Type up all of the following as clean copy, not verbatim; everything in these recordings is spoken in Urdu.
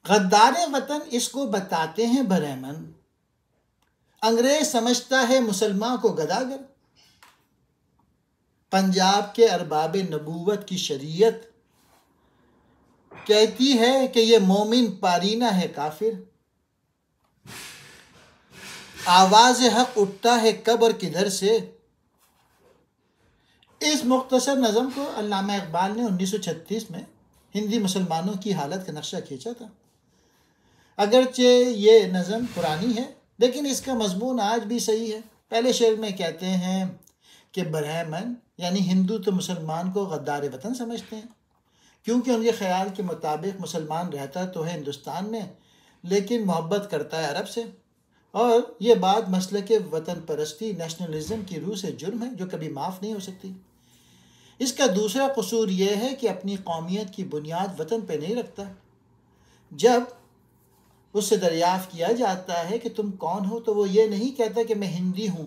غدار وطن اس کو بتاتے ہیں برہمن، انگریز سمجھتا ہے مسلمان کو گداگر۔ پنجاب کے ارباب نبوت کی شریعت کہتی ہے کہ یہ مومن پارینہ ہے کافر۔ آواز حق اٹھتا ہے کب اور کدھر سے؟ اس مختصر نظم کو علامہ اقبال نے 1936 میں ہندی مسلمانوں کی حالت کا نقشہ کھینچا تھا۔ اگرچہ یہ نظم پرانی ہے لیکن اس کا مضمون آج بھی صحیح ہے۔ پہلے شعر میں کہتے ہیں کہ برہمن یعنی ہندو تو مسلمان کو غدار وطن سمجھتے ہیں، کیونکہ ان کے خیال کے مطابق مسلمان رہتا تو ہے ہندوستان میں لیکن محبت کرتا ہے عرب سے، اور یہ بات مسلک وطن پرستی نیشنلزم کی روح سے جرم ہے جو کبھی معاف نہیں ہو سکتی۔ اس کا دوسرا قصور یہ ہے کہ اپنی قومیت کی بنیاد وطن پہ نہیں رکھتا۔ جب اس سے دریافت کیا جاتا ہے کہ تم کون ہو تو وہ یہ نہیں کہتا کہ میں ہندی ہوں،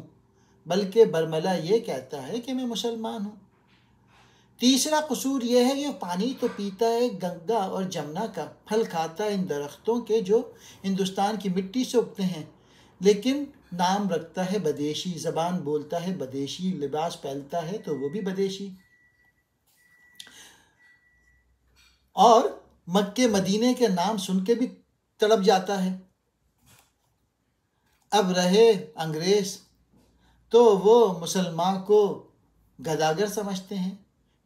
بلکہ برملا یہ کہتا ہے کہ میں مسلمان ہوں۔ تیسرا قصور یہ ہے کہ وہ پانی تو پیتا ہے گنگا اور جمنا کا، پھل کھاتا ہے ان درختوں کے جو ہندوستان کی مٹی سے اگتے ہیں، لیکن نام رکھتا ہے بدیشی، زبان بولتا ہے بدیشی، لباس پہنتا ہے تو وہ بھی بدیشی، اور مکے مدینے کے نام سن کے بھی تڑپ جاتا ہے۔ اب رہے انگریز تو وہ مسلمان کو گداگر سمجھتے ہیں،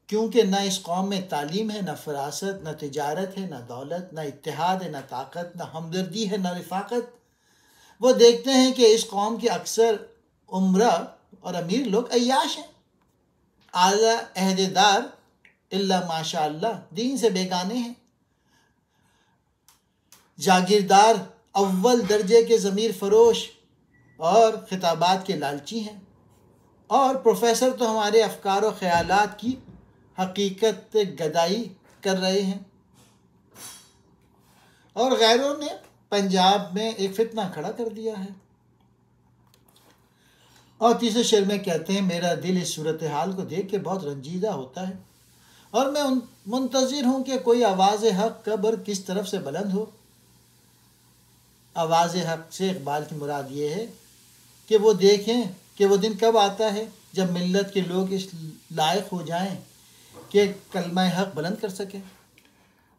کیونکہ نہ اس قوم میں تعلیم ہے، نہ فراست، نہ تجارت ہے، نہ دولت، نہ اتحاد ہے، نہ طاقت، نہ ہمدردی ہے، نہ رفاقت۔ وہ دیکھتے ہیں کہ اس قوم کے اکثر عمرہ اور امیر لوگ عیاش ہیں، اعلیٰ عہدیدار الا ماشاء اللہ دین سے بیگانے ہیں، جاگیردار اول درجے کے ضمیر فروش اور خطابات کے لالچی ہیں، اور پروفیسر تو ہمارے افکار و خیالات کی حقیقت گدائی کر رہے ہیں۔ اور غیروں نے پنجاب میں ایک فتنہ کھڑا کر دیا ہے۔ اور تیسرے شعر میں کہتے ہیں میرا دل اس صورتحال کو دیکھ کے بہت رنجیدہ ہوتا ہے، اور میں منتظر ہوں کہ کوئی آواز حق کب اور کس طرف سے بلند ہو۔ آواز حق سے اقبال کی مراد یہ ہے کہ وہ دیکھیں کہ وہ دن کب آتا ہے جب ملت کے لوگ اس لائق ہو جائیں کہ کلمہ حق بلند کر سکیں۔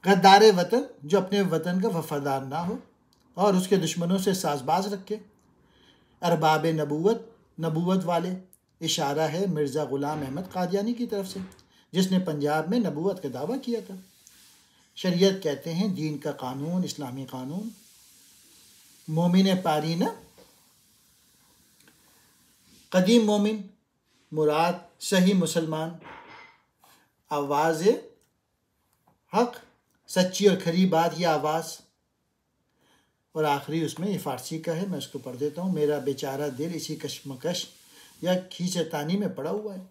غدار وطن جو اپنے وطن کا وفادار نہ ہو اور اس کے دشمنوں سے ساز باز رکھے۔ ارباب نبوت والے، اشارہ ہے مرزا غلام احمد قادیانی کی طرف سے جس نے پنجاب میں نبوت کا دعویٰ کیا تھا۔ شریعت کہتے ہیں دین کا قانون، اسلامی قانون، مومن پارینہ، قدیم مومن مراد صحیح مسلمان، آواز حق سچی اور کھری بات یہ آواز، اور آخری اس میں یہ فارسی کا ہے، میں اس کو پڑھ دیتا ہوں۔ میرا بیچارہ دل اسی کشمکش یا کھینچتانی میں پڑا ہوا ہے،